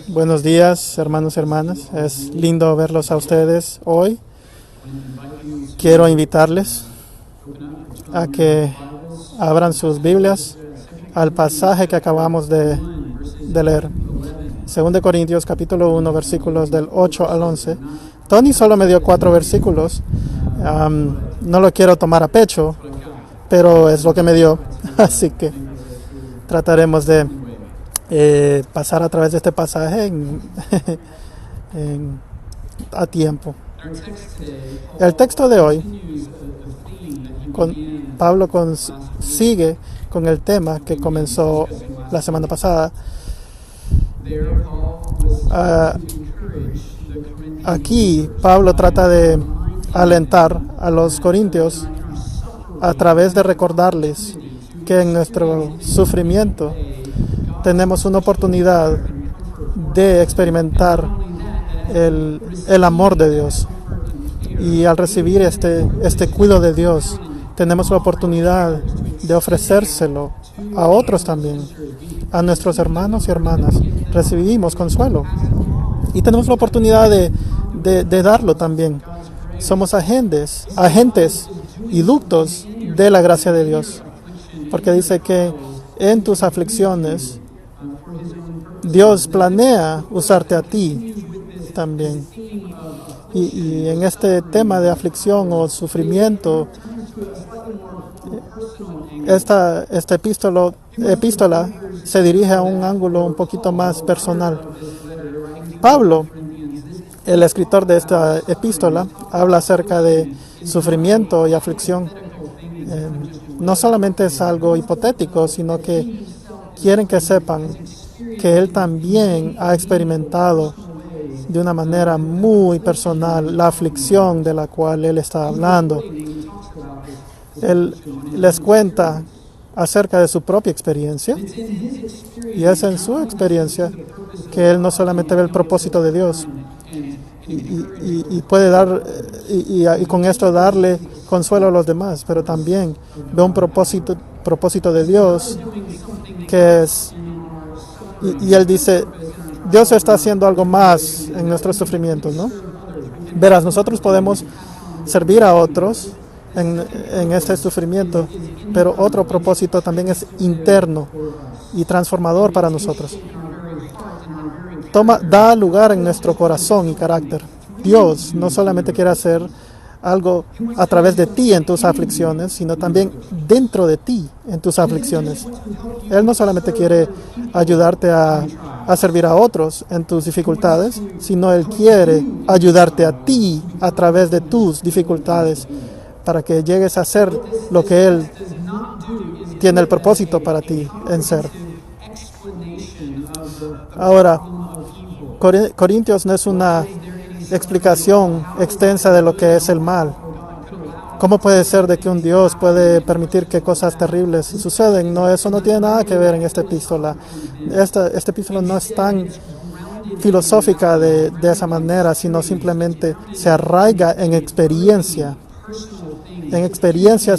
Buenos días, hermanos y hermanas. Es lindo verlos a ustedes hoy. Quiero invitarles a que abran sus Biblias al pasaje que acabamos de leer. 2 Corintios capítulo 1, versículos del 8 al 11. Tony solo me dio 4 versículos. No lo quiero tomar a pecho, pero es lo que me dio. Así que trataremos de pasar a través de este pasaje a tiempo. El texto de hoy, Pablo sigue con el tema que comenzó la semana pasada. Aquí Pablo trata de alentar a los corintios a través de recordarles que en nuestro sufrimiento tenemos una oportunidad de experimentar el amor de Dios. Y al recibir este cuidado de Dios, tenemos la oportunidad de ofrecérselo a otros también, a nuestros hermanos y hermanas. Recibimos consuelo y tenemos la oportunidad de darlo también. Somos agentes y ductos de la gracia de Dios, porque dice que en tus aflicciones Dios planea usarte a ti también. Y en este tema de aflicción o sufrimiento, esta epístola se dirige a un ángulo un poquito más personal. Pablo, el escritor de esta epístola, habla acerca de sufrimiento y aflicción. No solamente es algo hipotético, sino que quieren que sepan que él también ha experimentado de una manera muy personal la aflicción de la cual él está hablando. Él les cuenta acerca de su propia experiencia, y es en su experiencia que él no solamente ve el propósito de Dios y puede dar y con esto darle consuelo a los demás, pero también ve un propósito de Dios que es, y él dice, Dios está haciendo algo más en nuestros sufrimientos, ¿no? Verás, nosotros podemos servir a otros en este sufrimiento, pero otro propósito también es interno y transformador para nosotros. Da lugar en nuestro corazón y carácter. Dios no solamente quiere hacer algo a través de ti en tus aflicciones, sino también dentro de ti en tus aflicciones. Él no solamente quiere ayudarte a servir a otros en tus dificultades, sino Él quiere ayudarte a ti a través de tus dificultades para que llegues a ser lo que Él tiene el propósito para ti en ser. Ahora, Corintios no es una explicación extensa de lo que es el mal. ¿Cómo puede ser de que un Dios puede permitir que cosas terribles suceden? No, eso no tiene nada que ver en esta epístola. Esta epístola no es tan filosófica de esa manera, sino simplemente se arraiga en experiencias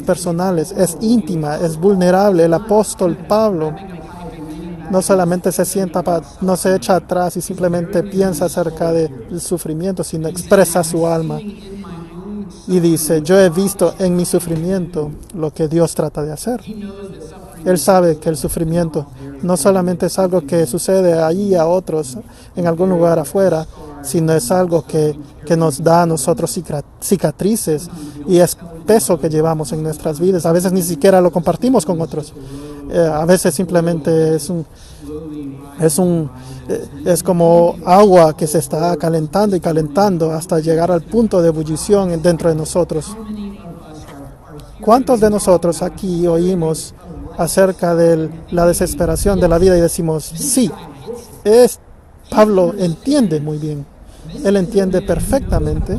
personales, es íntima, es vulnerable. El apóstol Pablo no solamente no se echa atrás y simplemente piensa acerca del sufrimiento, sino expresa su alma y dice, yo he visto en mi sufrimiento lo que Dios trata de hacer. Él sabe que el sufrimiento no solamente es algo que sucede allí a otros en algún lugar afuera, sino es algo que nos da a nosotros cicatrices, y es peso que llevamos en nuestras vidas. A veces ni siquiera lo compartimos con otros. A veces simplemente es como agua que se está calentando y calentando hasta llegar al punto de ebullición dentro de nosotros. ¿Cuántos de nosotros aquí oímos acerca de la desesperación de la vida y decimos, sí, Pablo entiende muy bien, él entiende perfectamente?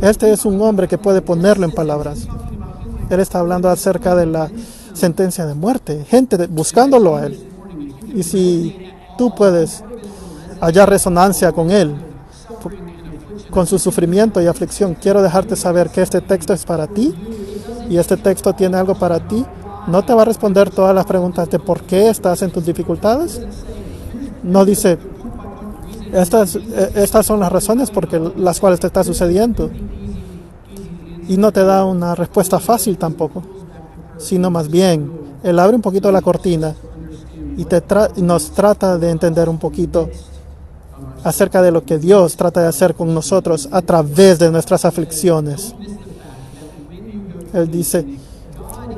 Este es un hombre que puede ponerlo en palabras. Él está hablando acerca de la sentencia de muerte, gente buscándolo a él. Y si tú puedes hallar resonancia con él, con su sufrimiento y aflicción, quiero dejarte saber que este texto es para ti, y este texto tiene algo para ti. No te va a responder todas las preguntas de por qué estás en tus dificultades, No dice, estas son las razones por las cuales te está sucediendo. Y no te da una respuesta fácil tampoco, sino más bien, Él abre un poquito la cortina y nos trata de entender un poquito acerca de lo que Dios trata de hacer con nosotros a través de nuestras aflicciones. Él dice,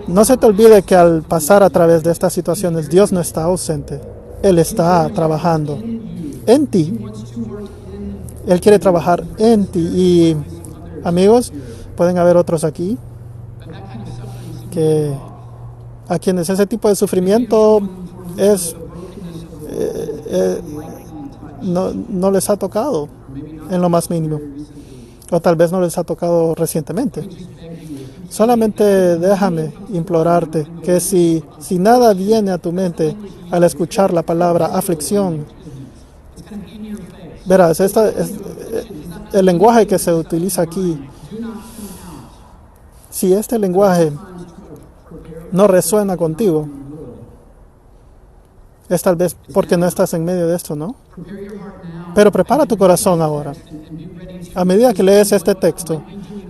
no se te olvide que al pasar a través de estas situaciones, Dios no está ausente. Él está trabajando en ti. Él quiere trabajar en ti. Y amigos, pueden haber otros aquí a quienes ese tipo de sufrimiento no les ha tocado en lo más mínimo, o tal vez no les ha tocado recientemente. Solamente déjame implorarte que si nada viene a tu mente al escuchar la palabra aflicción, verás, el lenguaje que se utiliza aquí, si este lenguaje no resuena contigo, es tal vez porque no estás en medio de esto, ¿no? Pero prepara tu corazón ahora. A medida que lees este texto,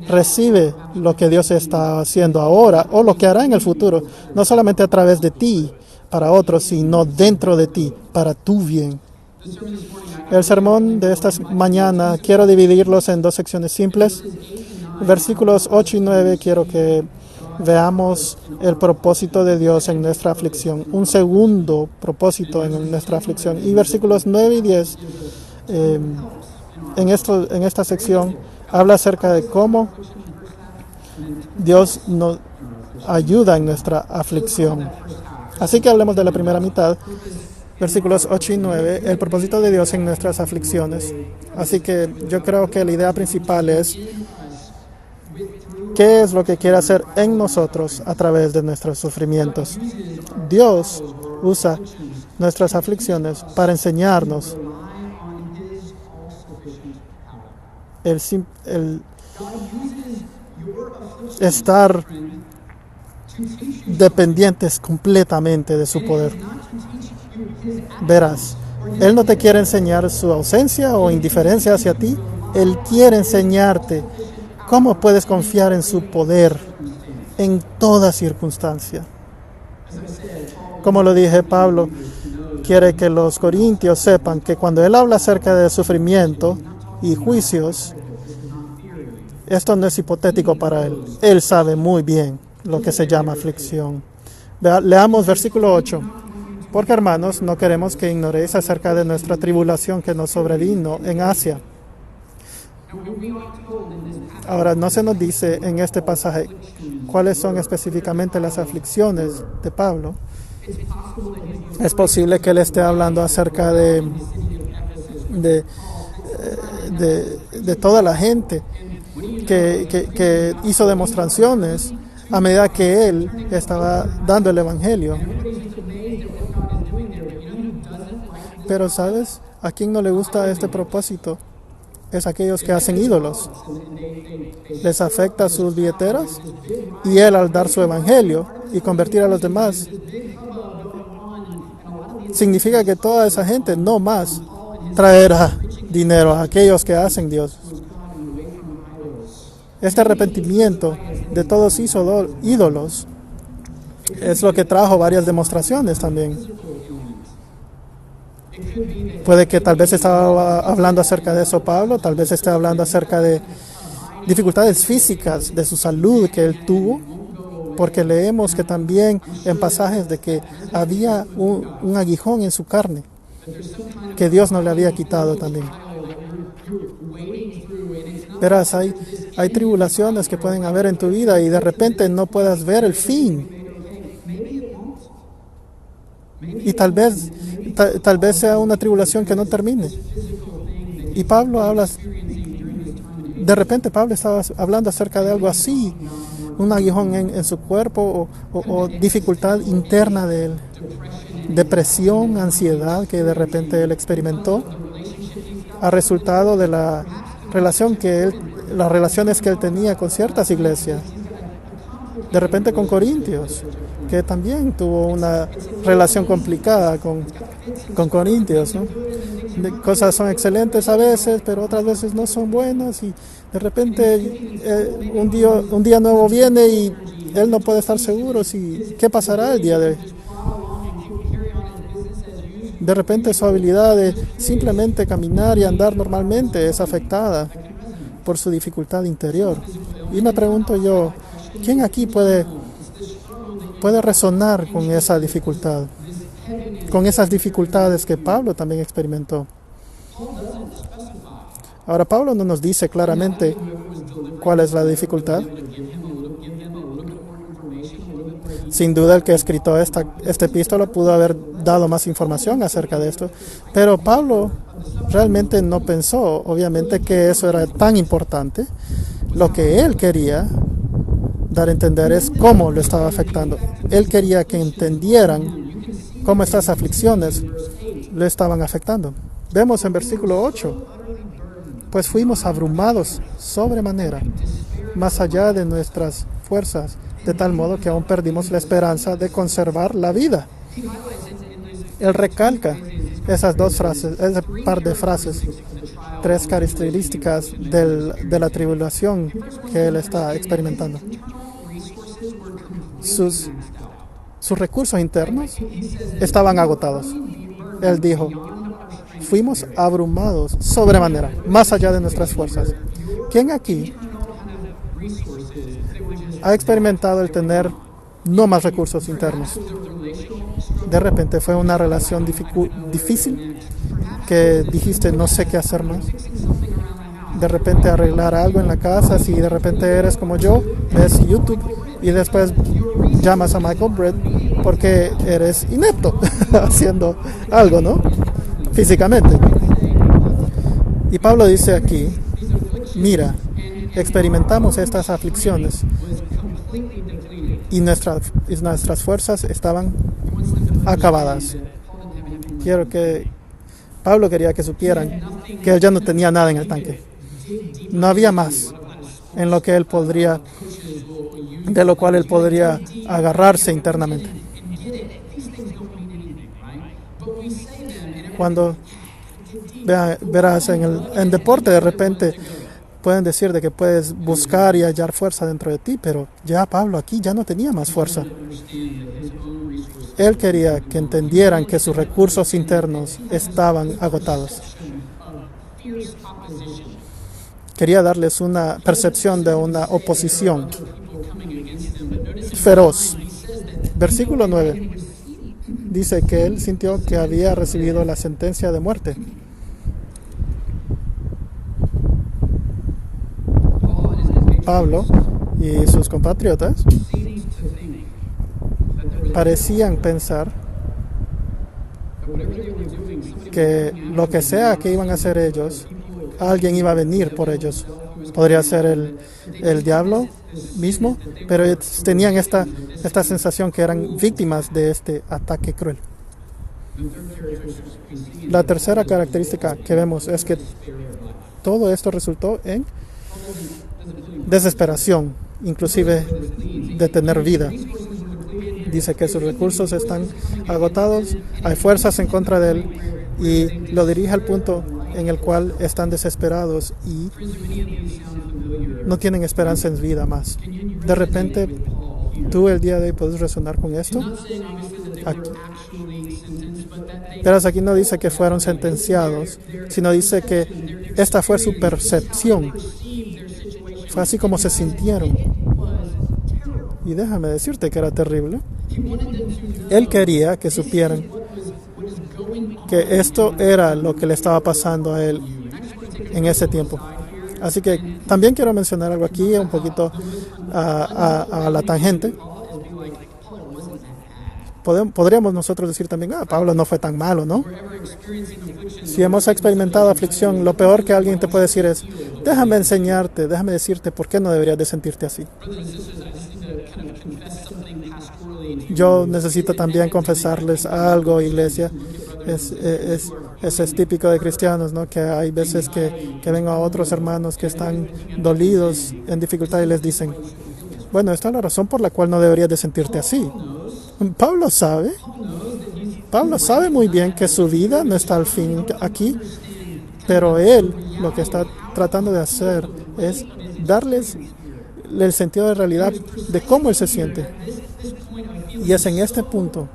recibe lo que Dios está haciendo ahora o lo que hará en el futuro, no solamente a través de ti para otros, sino dentro de ti para tu bien. El sermón de esta mañana quiero dividirlos en dos secciones simples. Versículos 8 y 9 quiero que veamos el propósito de Dios en nuestra aflicción, un segundo propósito en nuestra aflicción. Y versículos 9 y 10 en esta sección habla acerca de cómo Dios nos ayuda en nuestra aflicción. Así que hablemos de la primera mitad, versículos 8 y 9, el propósito de Dios en nuestras aflicciones. Así que yo creo que la idea principal es ¿qué es lo que quiere hacer en nosotros a través de nuestros sufrimientos? Dios usa nuestras aflicciones para enseñarnos el estar dependientes completamente de su poder. Verás, Él no te quiere enseñar su ausencia o indiferencia hacia ti. Él quiere enseñarte cómo puedes confiar en su poder en toda circunstancia. Como lo dije, Pablo quiere que los corintios sepan que cuando él habla acerca de sufrimiento y juicios, esto no es hipotético para él. Él sabe muy bien lo que se llama aflicción. Leamos versículo 8. Porque, hermanos, no queremos que ignoréis acerca de nuestra tribulación que nos sobrevino en Asia. Ahora, no se nos dice en este pasaje cuáles son específicamente las aflicciones de Pablo. Es posible que él esté hablando acerca de toda la gente que hizo demostraciones a medida que él estaba dando el evangelio. Pero, ¿sabes? ¿A quién no le gusta este propósito? Es aquellos que hacen ídolos. Les afecta sus billeteras y él, al dar su evangelio y convertir a los demás, significa que toda esa gente no más traerá dinero a aquellos que hacen Dios. Este arrepentimiento de todos ídolos es lo que trajo varias demostraciones también. Puede que tal vez estaba hablando acerca de eso Pablo, tal vez esté hablando acerca de dificultades físicas, de su salud que él tuvo, porque leemos que también en pasajes de que había un aguijón en su carne, que Dios no le había quitado también. Verás, hay tribulaciones que pueden haber en tu vida y de repente no puedas ver el fin. Y tal vez sea una tribulación que no termine. Y de repente Pablo estaba hablando acerca de algo así, un aguijón en su cuerpo o dificultad interna de él, depresión, ansiedad que de repente él experimentó a resultado de las relaciones que él tenía con ciertas iglesias. De repente con Corintios, que también tuvo una relación complicada con Corintios, ¿no? Cosas son excelentes a veces, pero otras veces no son buenas y de repente un día nuevo viene y él no puede estar seguro si qué pasará el día de hoy. De repente su habilidad de simplemente caminar y andar normalmente es afectada por su dificultad interior. Y me pregunto yo, ¿quién aquí puede resonar con esa dificultad? Con esas dificultades que Pablo también experimentó. Ahora, Pablo no nos dice claramente cuál es la dificultad. Sin duda el que escribió esta epístola pudo haber dado más información acerca de esto, pero Pablo realmente no pensó, obviamente, que eso era tan importante. Lo que él quería dar a entender es cómo lo estaba afectando. Él quería que entendieran cómo estas aflicciones lo estaban afectando. Vemos en versículo 8, pues fuimos abrumados sobremanera, más allá de nuestras fuerzas, de tal modo que aún perdimos la esperanza de conservar la vida. Él recalca esas dos frases, ese par de frases, tres características de la tribulación que él está experimentando. Sus recursos internos estaban agotados. Él dijo, fuimos abrumados sobremanera, más allá de nuestras fuerzas. ¿Quién aquí ha experimentado el tener no más recursos internos? De repente fue una relación difícil que dijiste no sé qué hacer más. De repente arreglar algo en la casa, si de repente eres como yo, ves YouTube y después llamas a Michael Brett porque eres inepto haciendo algo, ¿no? Físicamente. Y Pablo dice aquí, mira, experimentamos estas aflicciones y nuestras fuerzas estaban acabadas. Pablo quería que supieran que él ya no tenía nada en el tanque. No había más de lo cual él podría agarrarse internamente. Cuando verás en deporte, de repente pueden decir de que puedes buscar y hallar fuerza dentro de ti, pero ya Pablo aquí ya no tenía más fuerza. Él quería que entendieran que sus recursos internos estaban agotados. Quería darles una percepción de una oposición feroz. Versículo 9 dice que él sintió que había recibido la sentencia de muerte. Pablo y sus compatriotas parecían pensar que lo que sea que iban a hacer ellos, alguien iba a venir por ellos. Podría ser el diablo mismo, pero tenían esta sensación que eran víctimas de este ataque cruel. La tercera característica que vemos es que todo esto resultó en desesperación, inclusive de tener vida. Dice que sus recursos están agotados, hay fuerzas en contra de él y lo dirige al punto en el cual están desesperados y no tienen esperanza en vida más. De repente, tú el día de hoy puedes resonar con esto. Pero aquí no dice que fueron sentenciados, sino dice que esta fue su percepción. Fue así como se sintieron. Y déjame decirte que era terrible. Él quería que supieran que esto era lo que le estaba pasando a él en ese tiempo. Así que también quiero mencionar algo aquí, un poquito a la tangente. Podríamos nosotros decir también, Pablo no fue tan malo, ¿no? Si hemos experimentado aflicción, lo peor que alguien te puede decir es, déjame decirte por qué no deberías de sentirte así. Yo necesito también confesarles algo, iglesia. Es típico de cristianos, ¿no? Que hay veces que ven a otros hermanos que están dolidos, en dificultad y les dicen, Bueno, esta es la razón por la cual no deberías de sentirte así. Pablo sabe. Pablo sabe muy bien que su vida no está al fin aquí, pero él lo que está tratando de hacer es darles el sentido de realidad de cómo él se siente. Y es en este punto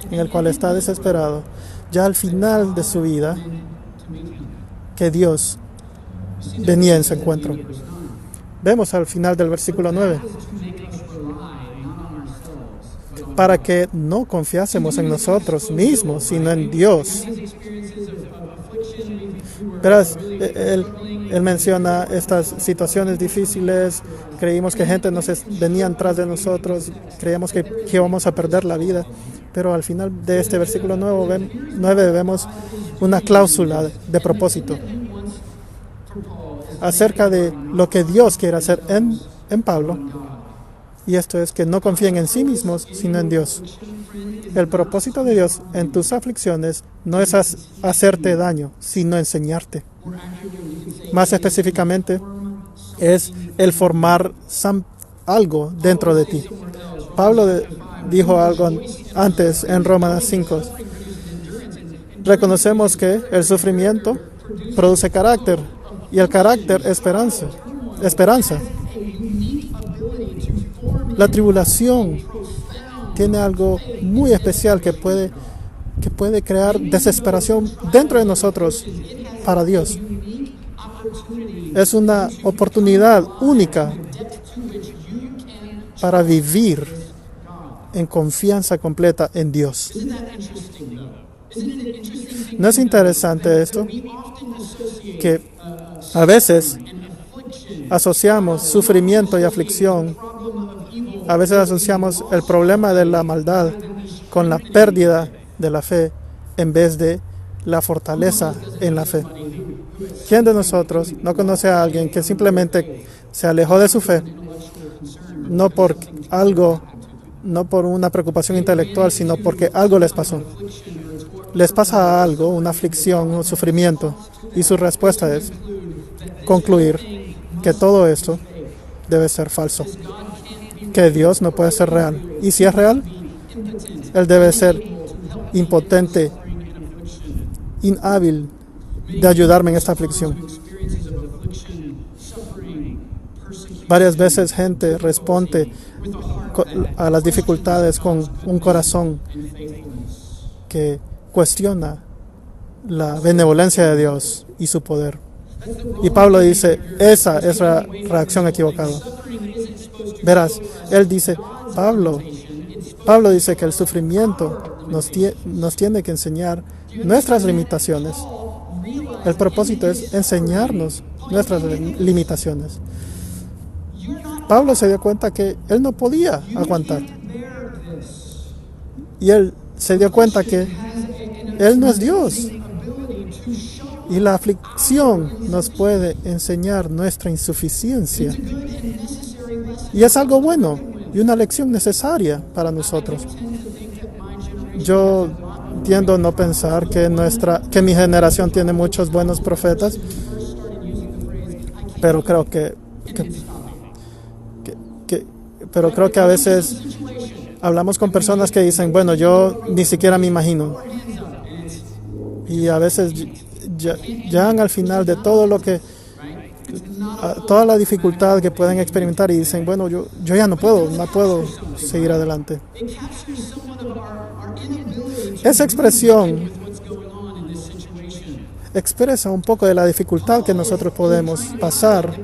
en el cual está desesperado, ya al final de su vida, que Dios venía en su encuentro. Vemos al final del versículo 9. Para que no confiásemos en nosotros mismos, sino en Dios. Verás, él menciona estas situaciones difíciles, creímos que gente venía tras de nosotros, creíamos que íbamos a perder la vida, pero al final de este versículo 9 vemos una cláusula de propósito acerca de lo que Dios quiere hacer en Pablo, y esto es que no confíen en sí mismos, sino en Dios. El propósito de Dios en tus aflicciones no es hacerte daño, sino enseñarte. Más específicamente, es el formar algo dentro de ti. Pablo dijo algo antes en Romanos 5. Reconocemos que el sufrimiento produce carácter, y el carácter esperanza. La tribulación tiene algo muy especial que puede crear desesperación dentro de nosotros para Dios. Es una oportunidad única para vivir en confianza completa en Dios. ¿No es interesante esto? Que a veces asociamos sufrimiento y aflicción, a veces asociamos el problema de la maldad con la pérdida de la fe en vez de la fortaleza en la fe. ¿Quién de nosotros no conoce a alguien que simplemente se alejó de su fe, no por una preocupación intelectual, sino porque algo les pasó? Les pasa algo, una aflicción, un sufrimiento, y su respuesta es concluir que todo esto debe ser falso, que Dios no puede ser real. Y si es real, Él debe ser impotente, inhábil de ayudarme en esta aflicción. Varias veces gente responde a las dificultades con un corazón que cuestiona la benevolencia de Dios y su poder. Y Pablo dice, esa es la reacción equivocada. Verás, él dice, Pablo dice que el sufrimiento nos tiene que enseñar nuestras limitaciones. El propósito es enseñarnos nuestras limitaciones. Pablo se dio cuenta que él no podía aguantar. Y él se dio cuenta que él no es Dios. Y la aflicción nos puede enseñar nuestra insuficiencia. Y es algo bueno y una lección necesaria para nosotros. Yo tiendo a no pensar que mi generación tiene muchos buenos profetas, pero creo que a veces hablamos con personas que dicen, bueno, yo ni siquiera me imagino. Y a veces llegan al final de todo toda la dificultad que pueden experimentar y dicen, bueno, yo ya no puedo seguir adelante. Esa expresión expresa un poco de la dificultad que nosotros podemos pasar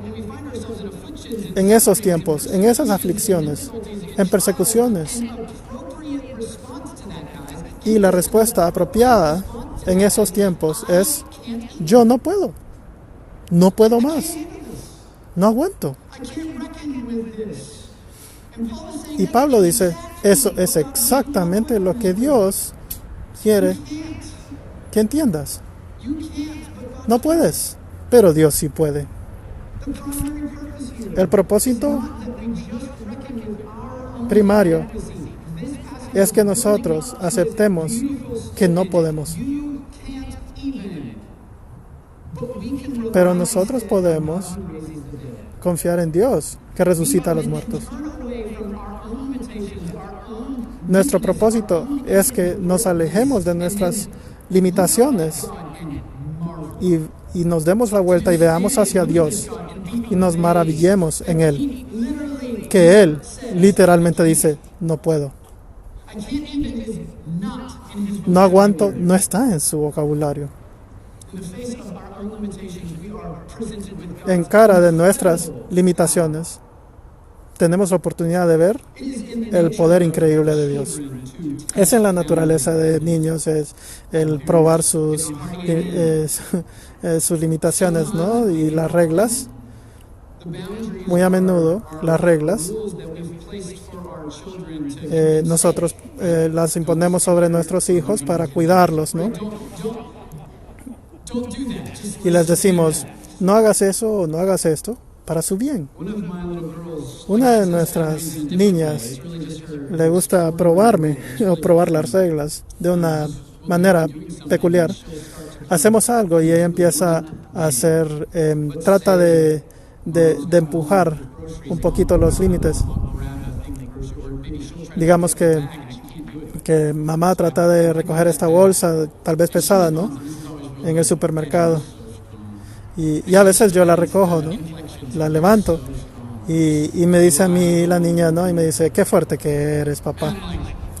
en esos tiempos, en esas aflicciones, en persecuciones. Y la respuesta apropiada en esos tiempos es, yo no puedo más, no aguanto. Y Pablo dice, eso es exactamente lo que Dios quiere que entiendas. No puedes, pero Dios sí puede. El propósito primario es que nosotros aceptemos que no podemos. Pero nosotros podemos confiar en Dios, que resucita a los muertos. Nuestro propósito es que nos alejemos de nuestras limitaciones y nos demos la vuelta y veamos hacia Dios y nos maravillemos en Él. Que Él literalmente dice, no puedo. No aguanto, no está en su vocabulario. En cara de nuestras limitaciones, tenemos la oportunidad de ver el poder increíble de Dios. Es en la naturaleza de niños, es el probar sus limitaciones, ¿no? Y las reglas. Muy a menudo, las reglas nosotros las imponemos sobre nuestros hijos para cuidarlos, ¿no? Y les decimos, no hagas eso o no hagas esto para su bien. Una de nuestras niñas le gusta probarme o probar las reglas de una manera peculiar. Hacemos algo y ella empieza a hacer, trata de empujar un poquito los límites. Digamos que mamá trata de recoger esta bolsa, tal vez pesada, ¿no? En el supermercado. Y a veces yo la recojo, ¿no? La levanto. Y me dice a mí la niña, ¿no? Y me dice, qué fuerte que eres, papá.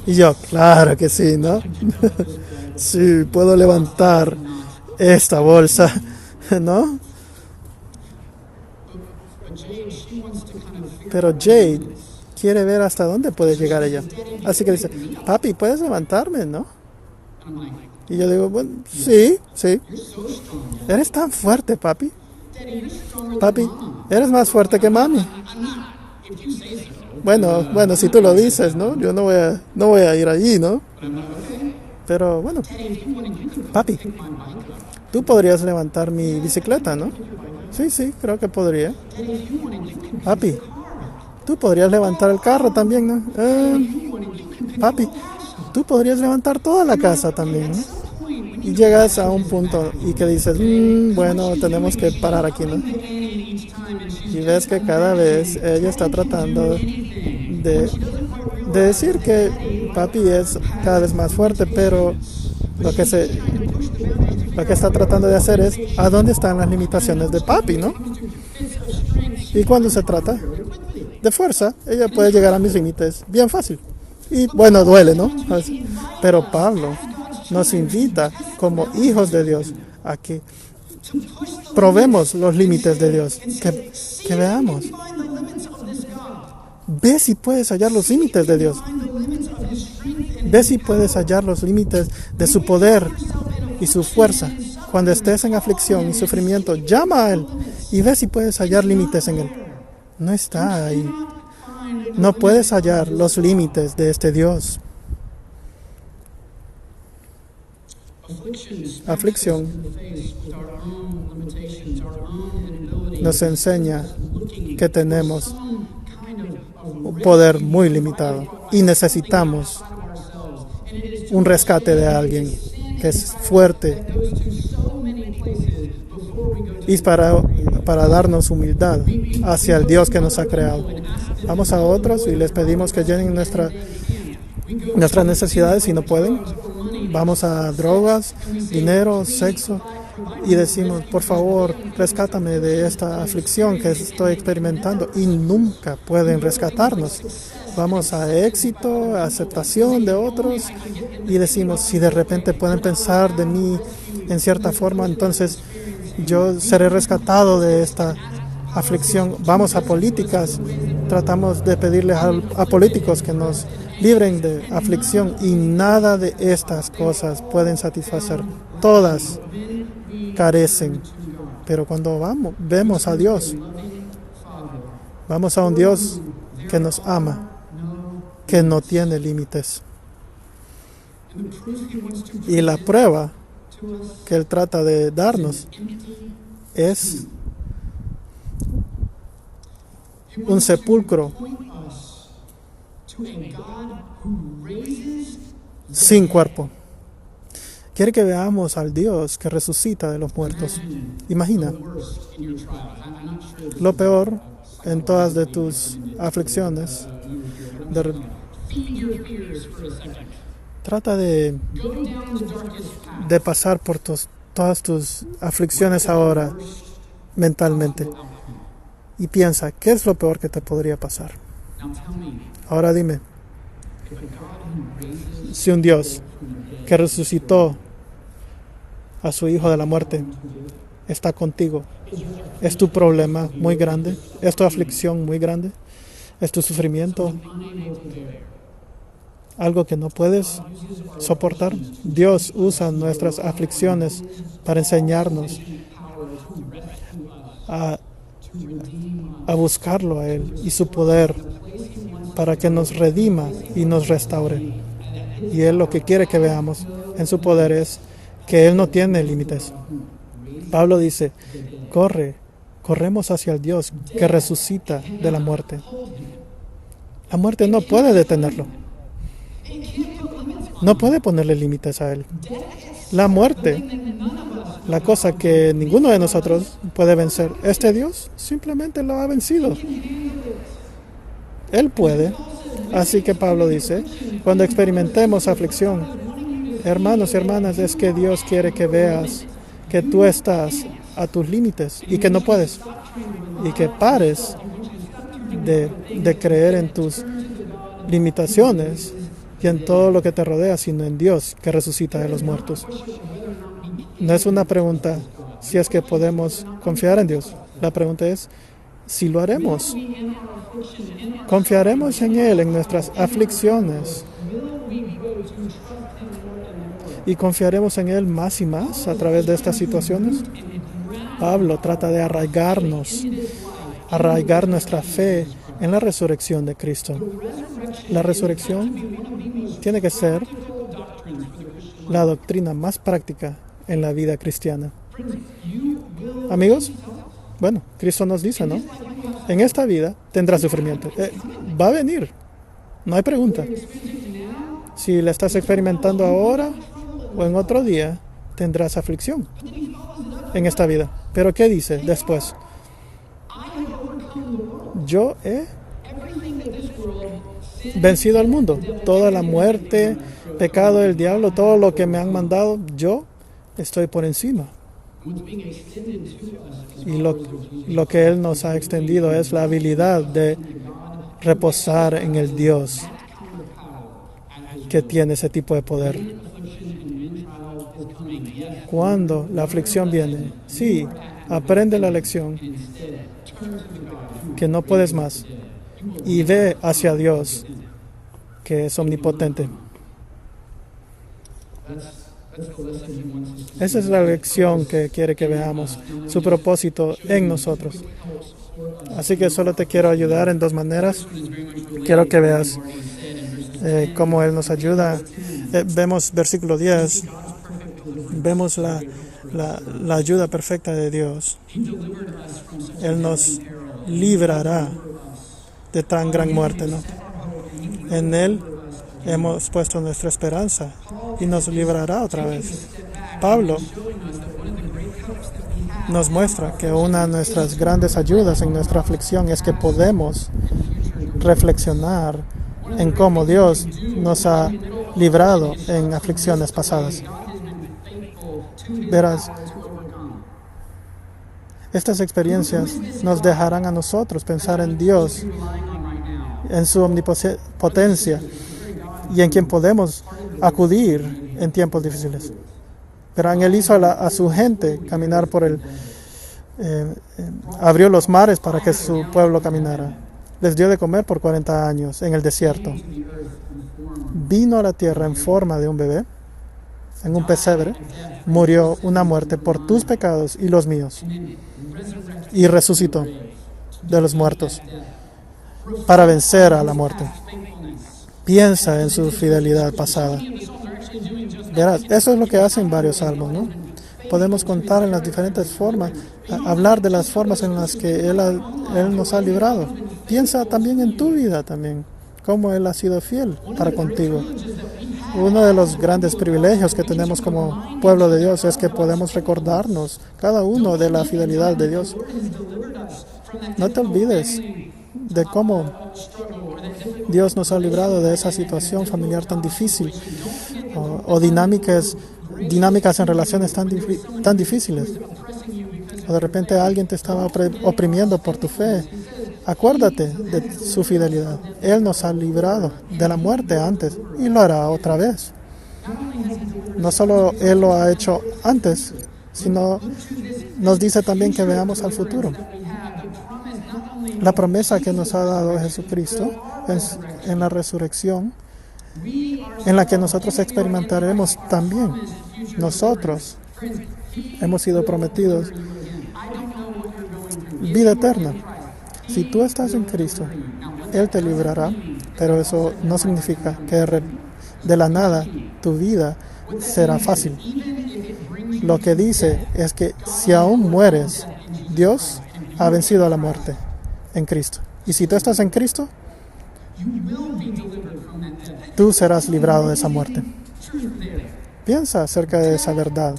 Y yo, claro que sí, ¿no? Sí, puedo levantar esta bolsa, ¿no? Pero Jade quiere ver hasta dónde puede llegar ella. Así que dice, papi, ¿puedes levantarme, no? Y yo digo, bueno, sí. Eres tan fuerte, papi. Papi, eres más fuerte que mami. Bueno, si tú lo dices, ¿no? Yo no voy a ir allí, ¿no? Pero bueno, papi, tú podrías levantar mi bicicleta, ¿no? Sí, creo que podría. Papi, tú podrías levantar el carro también, ¿no? Papi, tú podrías levantar toda la casa también, ¿no? Y llegas a un punto y que dices, bueno, tenemos que parar aquí, ¿no? Y ves que cada vez ella está tratando de decir que papi es cada vez más fuerte, pero lo que está tratando de hacer es ¿a dónde están las limitaciones de papi, no? Y cuando se trata de fuerza, ella puede llegar a mis límites bien fácil. Y bueno, duele, ¿no? Pero Pablo nos invita como hijos de Dios a que probemos los límites de Dios, que veamos. Ve si puedes hallar los límites de Dios. Ve si puedes hallar los límites de su poder y su fuerza. Cuando estés en aflicción y sufrimiento, llama a Él y ve si puedes hallar límites en Él. No está ahí. No puedes hallar los límites de este Dios. Aflicción nos enseña que tenemos un poder muy limitado y necesitamos un rescate de alguien que es fuerte y para darnos humildad hacia el Dios que nos ha creado. Vamos a otros y les pedimos que llenen nuestras necesidades si no pueden. Vamos a drogas, dinero, sexo y decimos, por favor, rescátame de esta aflicción que estoy experimentando, y nunca pueden rescatarnos. Vamos a éxito, a aceptación de otros y decimos, si de repente pueden pensar de mí en cierta forma, entonces yo seré rescatado de esta aflicción. Vamos a políticas, tratamos de pedirles a políticos que nos libren de aflicción y nada de estas cosas pueden satisfacer. Todas carecen. Pero cuando vemos a Dios, vamos a un Dios que nos ama, que no tiene límites. Y la prueba que Él trata de darnos es un sepulcro sin cuerpo. quiere que veamos al Dios que resucita de los muertos. Imagina lo peor en todas de tus aflicciones. Trata de pasar por todas tus aflicciones ahora mentalmente y piensa, ¿qué es lo peor que te podría pasar? Ahora dime, si un Dios que resucitó a su Hijo de la muerte está contigo, ¿es tu problema muy grande? ¿Es tu aflicción muy grande? ¿Es tu sufrimiento algo que no puedes soportar? Dios usa nuestras aflicciones para enseñarnos a buscarlo a Él y su poder para que nos redima y nos restaure. Y Él lo que quiere que veamos en su poder es que Él no tiene límites. Pablo dice, corremos hacia el Dios que resucita de la muerte. La muerte no puede detenerlo. No puede ponerle límites a Él. La muerte, la cosa que ninguno de nosotros puede vencer, este Dios simplemente lo ha vencido. Él puede. Así que Pablo dice, cuando experimentemos aflicción, hermanos y hermanas, es que Dios quiere que veas que tú estás a tus límites y que no puedes. Y que pares de creer en tus limitaciones y en todo lo que te rodea, sino en Dios que resucita de los muertos. No es una pregunta si es que podemos confiar en Dios. La pregunta es si lo haremos. ¿Confiaremos en Él en nuestras aflicciones? ¿Y confiaremos en Él más y más a través de estas situaciones? Pablo trata de arraigar nuestra fe en la resurrección de Cristo. La resurrección tiene que ser la doctrina más práctica en la vida cristiana. Amigos, bueno, Cristo nos dice, ¿no? En esta vida tendrás sufrimiento. Va a venir, no hay pregunta. Si la estás experimentando ahora o en otro día, tendrás aflicción en esta vida. Pero ¿qué dice después? Yo he vencido al mundo. Toda la muerte, pecado del diablo, todo lo que me han mandado, yo estoy por encima. Y lo que Él nos ha extendido es la habilidad de reposar en el Dios que tiene ese tipo de poder. Cuando la aflicción viene, sí, aprende la lección que no puedes más y ve hacia Dios que es omnipotente. Esa es la lección que quiere que veamos, su propósito en nosotros. Así que solo te quiero ayudar en dos maneras. Quiero que veas cómo Él nos ayuda. Vemos versículo 10, vemos la ayuda perfecta de Dios. Él nos librará de tan gran muerte, ¿no? En Él hemos puesto nuestra esperanza y nos librará otra vez. Pablo nos muestra que una de nuestras grandes ayudas en nuestra aflicción es que podemos reflexionar en cómo Dios nos ha librado en aflicciones pasadas. Verás, estas experiencias nos dejarán a nosotros pensar en Dios, en su omnipotencia y en quien podemos acudir en tiempos difíciles. Verán, Él hizo a su gente caminar por abrió los mares para que su pueblo caminara. Les dio de comer por 40 años en el desierto. Vino a la tierra en forma de un bebé, en un pesebre, murió una muerte por tus pecados y los míos, y resucitó de los muertos para vencer a la muerte. Piensa en su fidelidad pasada. Verás, eso es lo que hacen varios salmos, ¿no? Podemos contar en las diferentes formas, hablar de las formas en las que Él nos ha librado. Piensa también en tu vida también, cómo Él ha sido fiel para contigo. Uno de los grandes privilegios que tenemos como pueblo de Dios es que podemos recordarnos cada uno de la fidelidad de Dios. No te olvides de cómo Dios nos ha librado de esa situación familiar tan difícil o dinámicas en relaciones tan difíciles. O de repente alguien te estaba oprimiendo por tu fe. Acuérdate de su fidelidad. Él nos ha librado de la muerte antes y lo hará otra vez. No solo Él lo ha hecho antes, sino nos dice también que veamos al futuro. La promesa que nos ha dado Jesucristo es en la resurrección, en la que nosotros experimentaremos también. Nosotros hemos sido prometidos vida eterna. Si tú estás en Cristo, Él te librará, pero eso no significa que de la nada tu vida será fácil. Lo que dice es que si aún mueres, Dios ha vencido a la muerte en Cristo. Y si tú estás en Cristo, tú serás librado de esa muerte. Piensa acerca de esa verdad.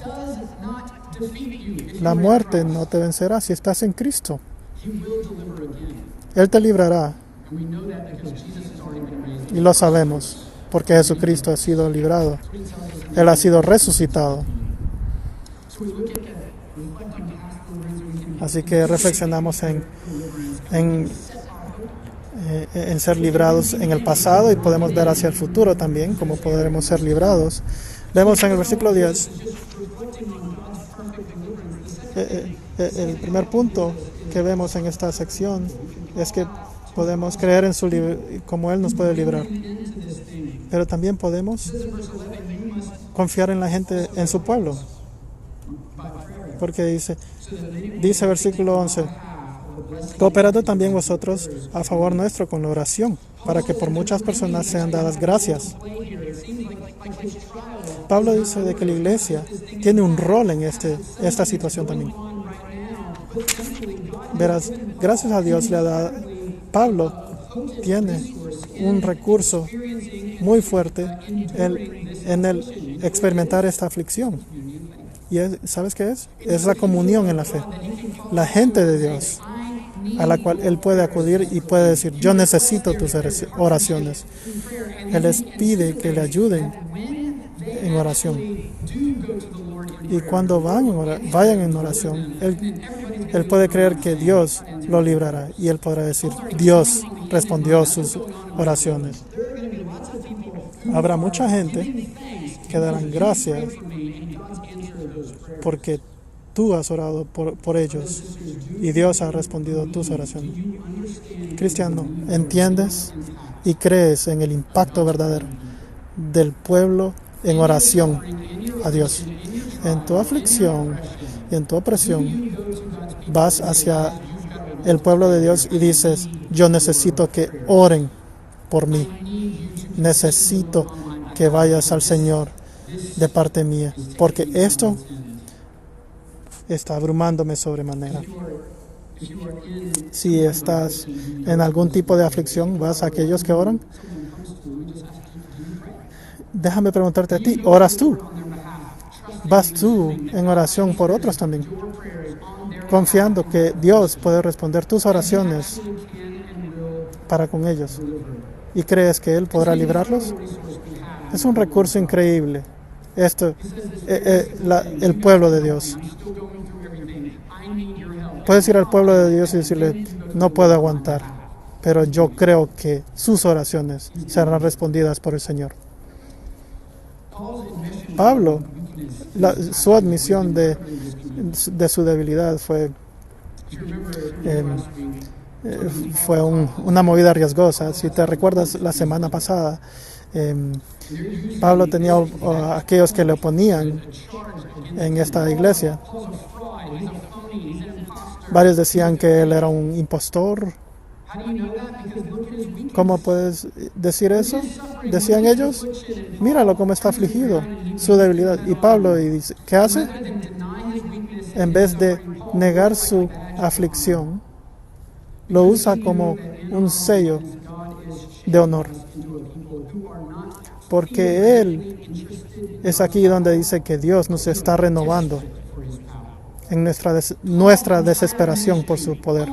La muerte no te vencerá si estás en Cristo. Él te librará. Y lo sabemos, porque Jesucristo ha sido librado. Él ha sido resucitado. Así que reflexionamos en ser librados en el pasado y podemos ver hacia el futuro también, cómo podremos ser librados. Vemos en el versículo 10, el primer punto que vemos en esta sección es que podemos creer en como Él nos puede librar. Pero también podemos confiar en la gente, en su pueblo. Porque dice versículo 11, cooperad también vosotros a favor nuestro con la oración, para que por muchas personas sean dadas gracias. Pablo dice de que la iglesia tiene un rol en esta situación también. Verás, gracias a Dios Pablo tiene un recurso muy fuerte en el experimentar esta aflicción. ¿Y sabes qué es? Es la comunión en la fe. La gente de Dios a la cual Él puede acudir y puede decir, yo necesito tus oraciones. Él les pide que le ayuden en oración. Y cuando vayan en oración, él puede creer que Dios lo librará y Él podrá decir, Dios respondió sus oraciones. Habrá mucha gente que darán gracias porque tú has orado por ellos y Dios ha respondido tus oraciones. Cristiano, ¿entiendes y crees en el impacto verdadero del pueblo en oración a Dios? En tu aflicción y en tu opresión vas hacia el pueblo de Dios y dices, yo necesito que oren por mí. Necesito que vayas al Señor de parte mía, porque esto está abrumándome sobremanera. Si estás en algún tipo de aflicción, vas a aquellos que oran. Déjame preguntarte a ti, ¿oras tú? ¿Vas tú en oración por otros también? Confiando que Dios puede responder tus oraciones para con ellos. ¿Y crees que Él podrá librarlos? Es un recurso increíble. El pueblo de Dios. Puedes ir al pueblo de Dios y decirle, no puedo aguantar, pero yo creo que sus oraciones serán respondidas por el Señor. Pablo, su admisión de su debilidad fue una movida riesgosa. Si te recuerdas la semana pasada, Pablo tenía aquellos que le oponían en esta iglesia. Varios decían que él era un impostor. ¿Cómo puedes decir eso? Decían ellos, míralo cómo está afligido, su debilidad. Y Pablo dice, ¿qué hace? En vez de negar su aflicción, lo usa como un sello de honor. porque es aquí donde dice que Dios nos está renovando en nuestra desesperación por su poder.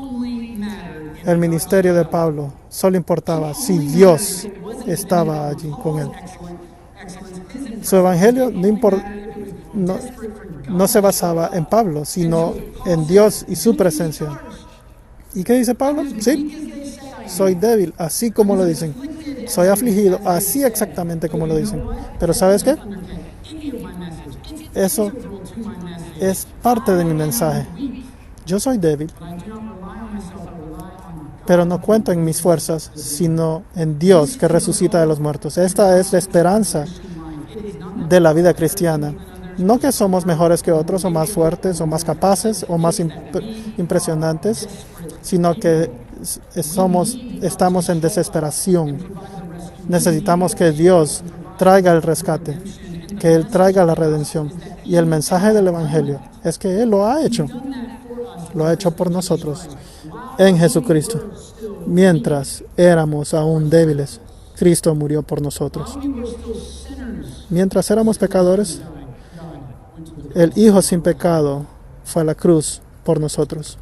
El ministerio de Pablo solo importaba si Dios estaba allí con él. Su evangelio no se basaba en Pablo, sino en Dios y su presencia. ¿Y qué dice Pablo? Sí, soy débil, así como lo dicen. Soy afligido, así exactamente como lo dicen. Pero ¿sabes qué? Eso es parte de mi mensaje. Yo soy débil, pero no cuento en mis fuerzas, sino en Dios que resucita de los muertos. Esta es la esperanza de la vida cristiana. No que somos mejores que otros, o más fuertes, o más capaces, o más impresionantes, sino que estamos en desesperación. Necesitamos que Dios traiga el rescate, que Él traiga la redención. Y el mensaje del Evangelio es que Él lo ha hecho por nosotros en Jesucristo. Mientras éramos aún débiles, Cristo murió por nosotros. Mientras éramos pecadores, el Hijo sin pecado fue a la cruz por nosotros.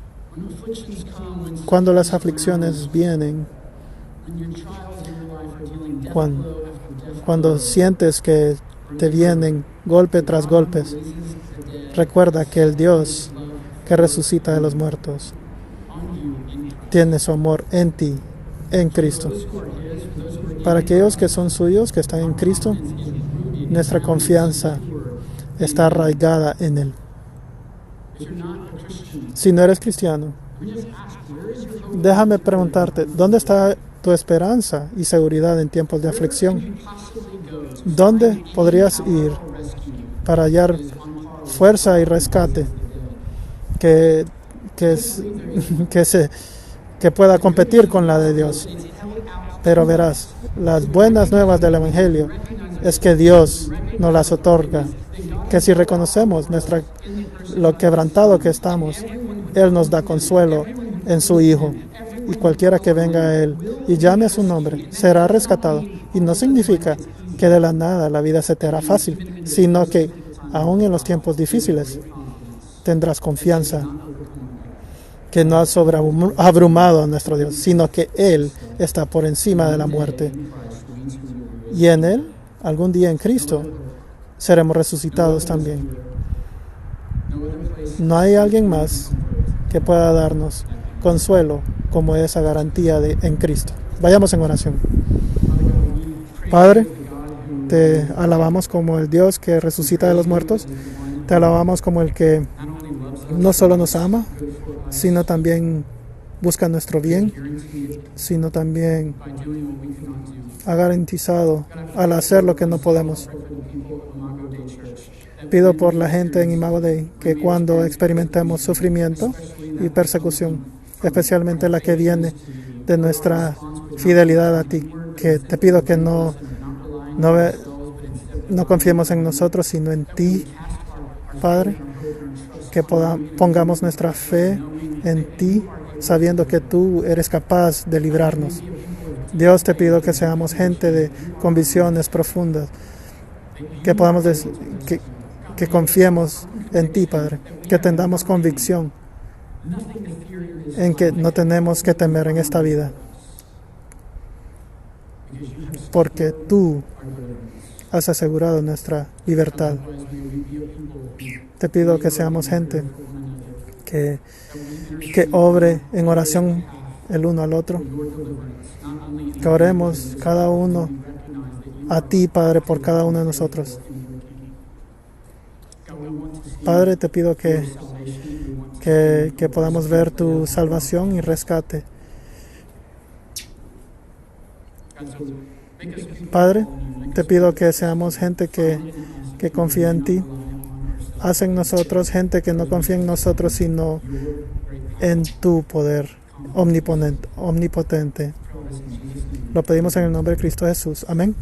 Cuando las aflicciones vienen, cuando sientes que te vienen golpe tras golpe, recuerda que el Dios que resucita de los muertos tiene su amor en ti, en Cristo. Para aquellos que son suyos, que están en Cristo, nuestra confianza está arraigada en Él. Si no eres cristiano, déjame preguntarte, ¿dónde está tu esperanza y seguridad en tiempos de aflicción? ¿Dónde podrías ir para hallar fuerza y rescate que pueda competir con la de Dios? Pero verás, las buenas nuevas del Evangelio es que Dios nos las otorga, que si reconocemos lo quebrantado que estamos, Él nos da consuelo en su Hijo. Y cualquiera que venga a Él y llame a su nombre será rescatado. Y no significa que de la nada la vida se te hará fácil, sino que aún en los tiempos difíciles tendrás confianza que no ha abrumado a nuestro Dios, sino que Él está por encima de la muerte. Y en Él, algún día en Cristo, seremos resucitados también. No hay alguien más que pueda darnos consuelo como esa garantía en Cristo. Vayamos en oración. Padre, te alabamos como el Dios que resucita de los muertos. Te alabamos como el que no solo nos ama, sino también busca nuestro bien, sino también ha garantizado al hacer lo que no podemos. Pido por la gente en Imago Dei que cuando experimentemos sufrimiento y persecución, especialmente la que viene de nuestra fidelidad a ti, que te pido que no confiemos en nosotros, sino en ti, Padre, que pongamos nuestra fe en ti, sabiendo que tú eres capaz de librarnos. Dios, te pido que seamos gente de convicciones profundas, que podamos que confiemos en ti, Padre, que tengamos convicción en que no tenemos que temer en esta vida, porque tú has asegurado nuestra libertad. Te pido que seamos gente que obre en oración el uno al otro, que oremos cada uno a ti, Padre, por cada uno de nosotros. Padre, te pido que podamos ver tu salvación y rescate. Padre, te pido que seamos gente que confía en ti. Haz en nosotros gente que no confía en nosotros, sino en tu poder omnipotente. Lo pedimos en el nombre de Cristo Jesús. Amén.